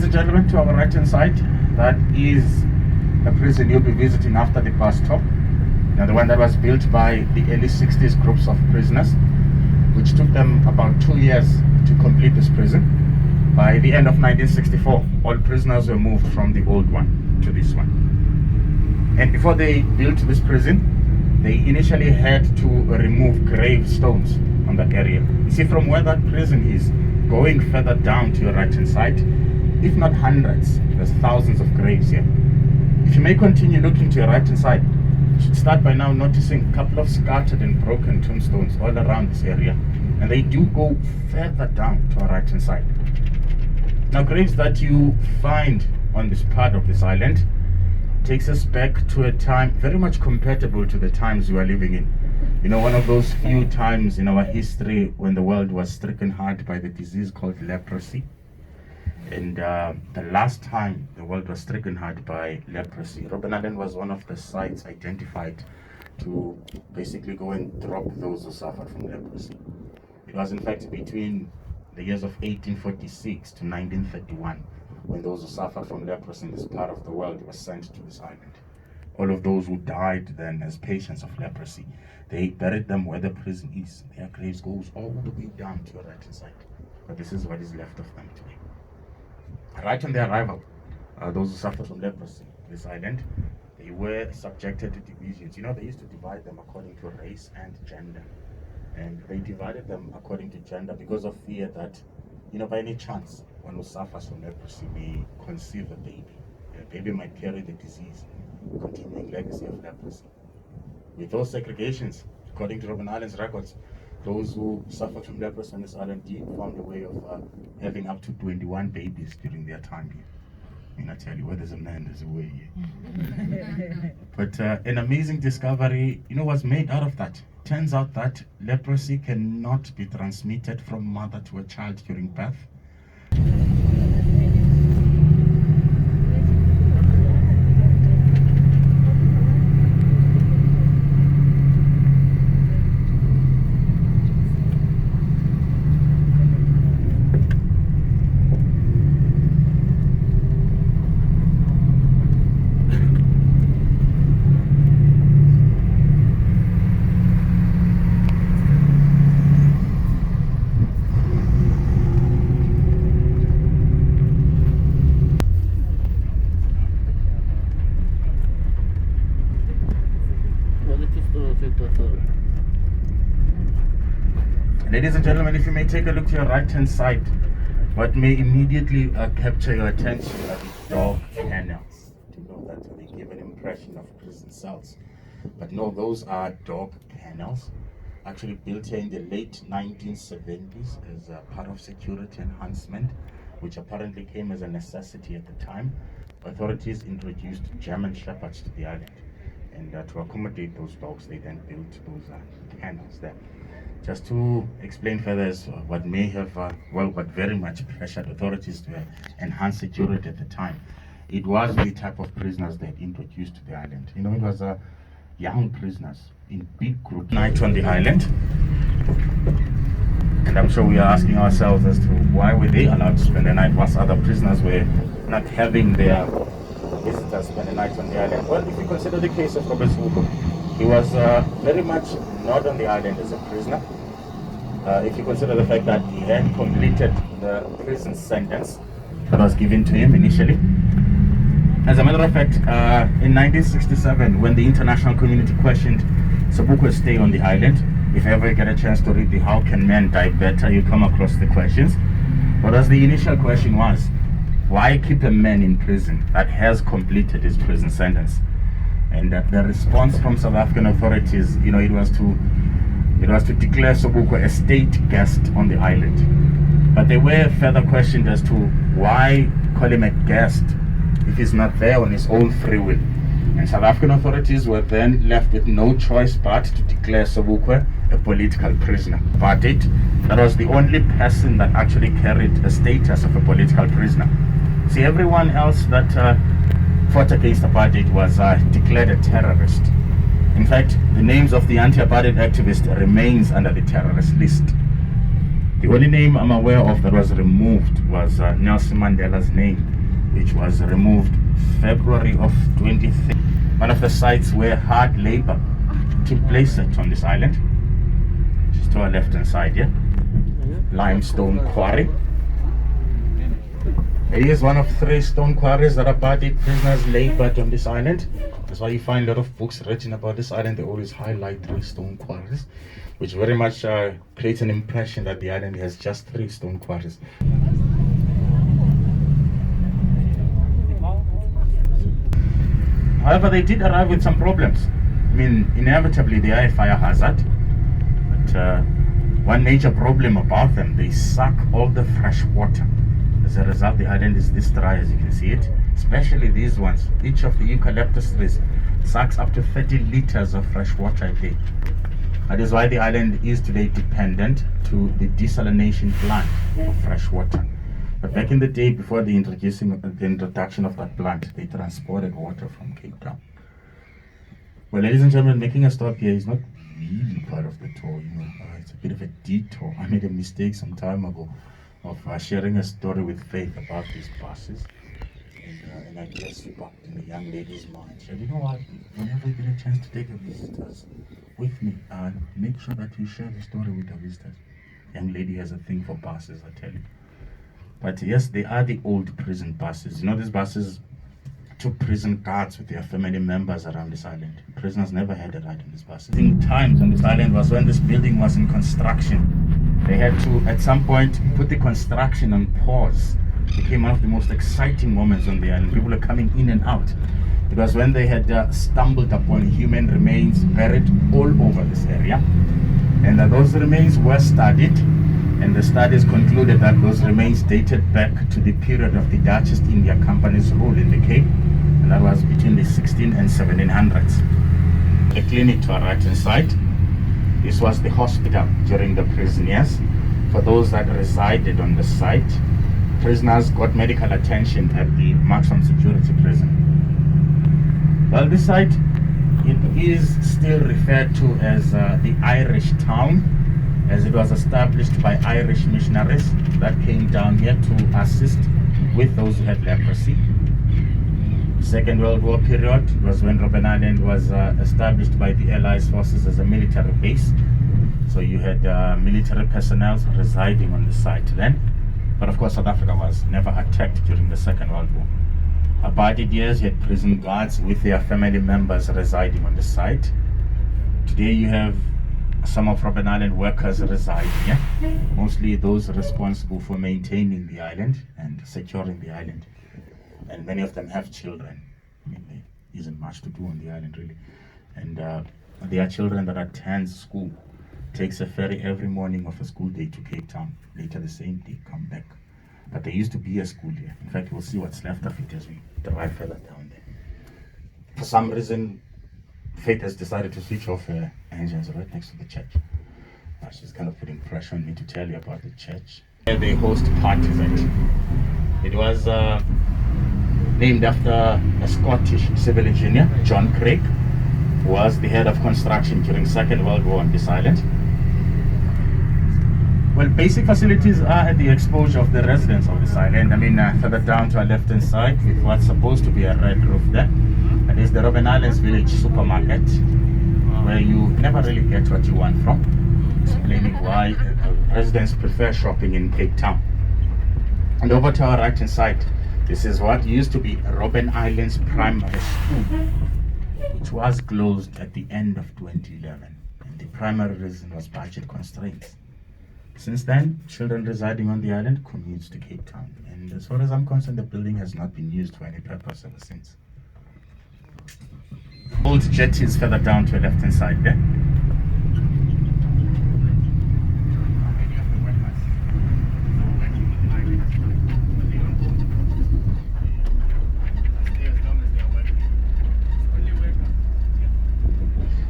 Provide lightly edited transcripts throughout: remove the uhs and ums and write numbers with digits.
and gentlemen, to our right hand side, that is a prison you'll be visiting after the bus stop. Now, the one that was built by the early 60s groups of prisoners, which took them about 2 years to complete this prison. By the end of 1964, all prisoners were moved from the old one to this one. And before they built this prison, they initially had to remove gravestones on that area. You see, from where that prison is, going further down to your right hand side, if not hundreds, there's thousands of graves here. If you may continue looking to your right hand side, you should start by now noticing a couple of scattered and broken tombstones all around this area, and they do go further down to our right hand side. Now, graves that you find on this part of this island takes us back to a time very much compatible to the times we are living in. You know, one of those few times in our history when the world was stricken hard by the disease called leprosy. And the last time the world was stricken hard by leprosy, Robben Island was one of the sites identified to basically go and drop those who suffered from leprosy. It was in fact between the years of 1846 to 1931 when those who suffered from leprosy in this part of the world were sent to this island. All of those who died then as patients of leprosy, they buried them where the prison is. Their graves goes all the way down to your right hand side. But this is what is left of them today. Right on their arrival, those who suffered from leprosy on this island, they were subjected to divisions. You know, they used to divide them according to race and gender. And they divided them according to gender because of fear that, you know, by any chance, one who suffers from leprosy may conceive a baby. The baby might carry the disease, continuing legacy of leprosy. With those segregations, according to Robben Island's records, those who suffered from leprosy on this island did found a way of having up to 21 babies during their time here. I mean, I tell you, where there's a man, there's a way here. But an amazing discovery, you know, was made out of that. Turns out that leprosy cannot be transmitted from mother to a child during birth. Ladies and gentlemen, if you may take a look to your right hand side, what may immediately capture your attention are the dog kennels. To know that they give an impression of prison cells. But no, those are dog kennels, actually built here in the late 1970s as a part of security enhancement, which apparently came as a necessity at the time. Authorities introduced German Shepherds to the island. And to accommodate those dogs, they then built those kennels there. Just to explain further as what may have, what very much pressured authorities to enhance security at the time. It was the type of prisoners they introduced to the island. You know, it was young prisoners in big groups. Night on the island. And I'm sure we are asking ourselves as to why were they allowed to spend the night whilst other prisoners were not having their visitors spend the night on the island. Well, if you consider the case of Robben Island, he was very much not on the island as a prisoner. If you consider the fact that he had completed the prison sentence that was given to him initially. As a matter of fact, in 1967, when the international community questioned Sobukwe's stay on the island, if you ever get a chance to read the How Can Men Die Better, you come across the questions. But as the initial question was, why keep a man in prison that has completed his prison sentence? And the response from South African authorities, you know, it was to declare Sobukwe a state guest on the island. But they were further questioned as to why call him a guest if he's not there on his own free will. And South African authorities were then left with no choice but to declare Sobukwe a political prisoner. Apartheid, that was the only person that actually carried the status of a political prisoner. See, everyone else that fought against apartheid was declared a terrorist. In fact, the names of the anti-apartheid activists remains under the terrorist list. The only name I'm aware of that was removed was Nelson Mandela's name. which was removed February of 2013. One of the sites where hard labor took place on this island, just to our left hand side here, limestone quarry. It is one of 3 stone quarries that abducted prisoners labored on this island. That's why you find a lot of books written about this island. They always highlight 3 stone quarries, which very much creates an impression that the island has just 3 stone quarries. However, they did arrive with some problems. I mean, inevitably they are a fire hazard, but one major problem about them, they suck all the fresh water. As a result, the island is this dry, as you can see it, especially these ones. Each of the eucalyptus trees sucks up to 30 liters of fresh water a day. That is why the island is today dependent to the desalination plant of fresh water. But back in the day, before the introduction of that plant, they transported water from Cape Town. Well, ladies and gentlemen, making a stop here is not really part of the tour, you know. It's a bit of a detour. I made a mistake some time ago of sharing a story with Faith about these buses, and I guess you got in the young lady's mind. She said, you know what, whenever you get a chance to take the visitors with me, make sure that you share the story with the visitors. Young lady has a thing for buses, I tell you. But yes, they are the old prison buses. You know, these buses took prison guards with their family members around this island. Prisoners never had a ride on these buses. In times on this island was when this building was in construction. They had to, at some point, put the construction on pause. It became one of the most exciting moments on the island. People were coming in and out. It was when they had stumbled upon human remains buried all over this area. And those remains were studied. And the studies concluded that those remains dated back to the period of the Dutch East India Company's rule in the Cape. And that was between the 16 and 1700s. A clinic to our right hand side. This was the hospital during the prison years. For those that resided on the site, prisoners got medical attention at the maximum security prison. Well, this site, it is still referred to as the Irish town, as it was established by Irish missionaries that came down here to assist with those who had leprosy. Second World War period was when Robben Island was established by the Allies forces as a military base. So you had military personnel residing on the site then. But of course, South Africa was never attacked during the Second World War. About it years, you had prison guards with their family members residing on the site. Today you have some of Robben Island workers residing here, mostly those responsible for maintaining the island and securing the island. And many of them have children. I mean, there isn't much to do on the island, really. And there are children that attend school. Takes a ferry every morning of a school day to Cape Town. Later the same day, come back. But there used to be a school here. In fact, we'll see what's left of it as we drive further down there. For some reason, Faith has decided to switch off her engines right next to the church. She's kind of putting pressure on me to tell you about the church. They host parties at. It was named after a Scottish civil engineer, John Craig, who was the head of construction during Second World War on this island. Well, basic facilities are at the exposure of the residents of this island. I mean, further down to our left-hand side, with what's supposed to be a red roof there. That is the Robben Islands Village supermarket, where you never really get what you want from, explaining why residents prefer shopping in Cape Town. And over to our right-hand side, this is what used to be Robben Islands Primary School, which was closed at the end of 2011. And the primary reason was budget constraints. Since then, children residing on the island commute to Cape Town. And as far as I'm concerned, the building has not been used for any purpose ever since. Old jetty is further down to the left-hand side there.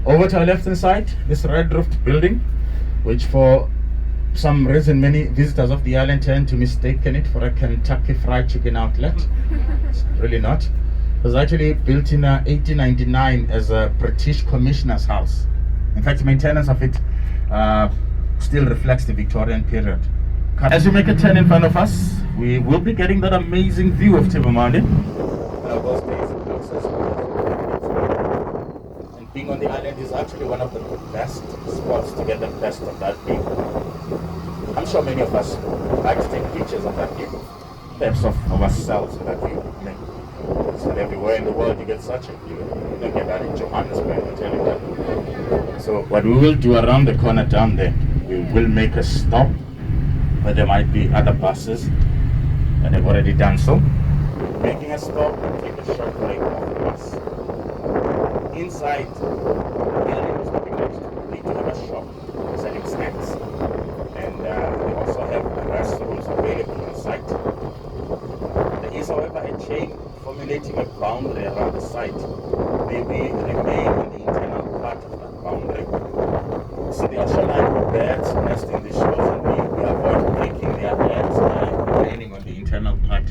Over to our left-hand side, this red-roofed building, which for some reason many visitors of the island tend to mistaken it for a Kentucky Fried Chicken outlet. It's really not. It was actually built in 1899 as a British commissioner's house. In fact, maintenance of it still reflects the Victorian period. As you make a turn in front of us, we will be getting that amazing view of Tibamani. Those days it looks as and being on the island is actually one of the best spots to get the best of that view. I'm sure many of us like to take pictures of that view, perhaps of ourselves in that view. I mean, it's not everywhere in the world you get such a view. You don't get that in Johannesburg, I'll tell you that. So what we will do around the corner down there, we will make a stop where there might be other buses, and they've already done so. Making a stop, take a short break off the bus. Inside the building is looking nice. They do have a shop selling snacks, and they also have restrooms available on site. There is, however, a chain formulating a boundary around the site. They will remain on the internal part of that boundary. So the ocean-like birds nest in the shores, and we avoid breaking their eggs by remaining on the internal part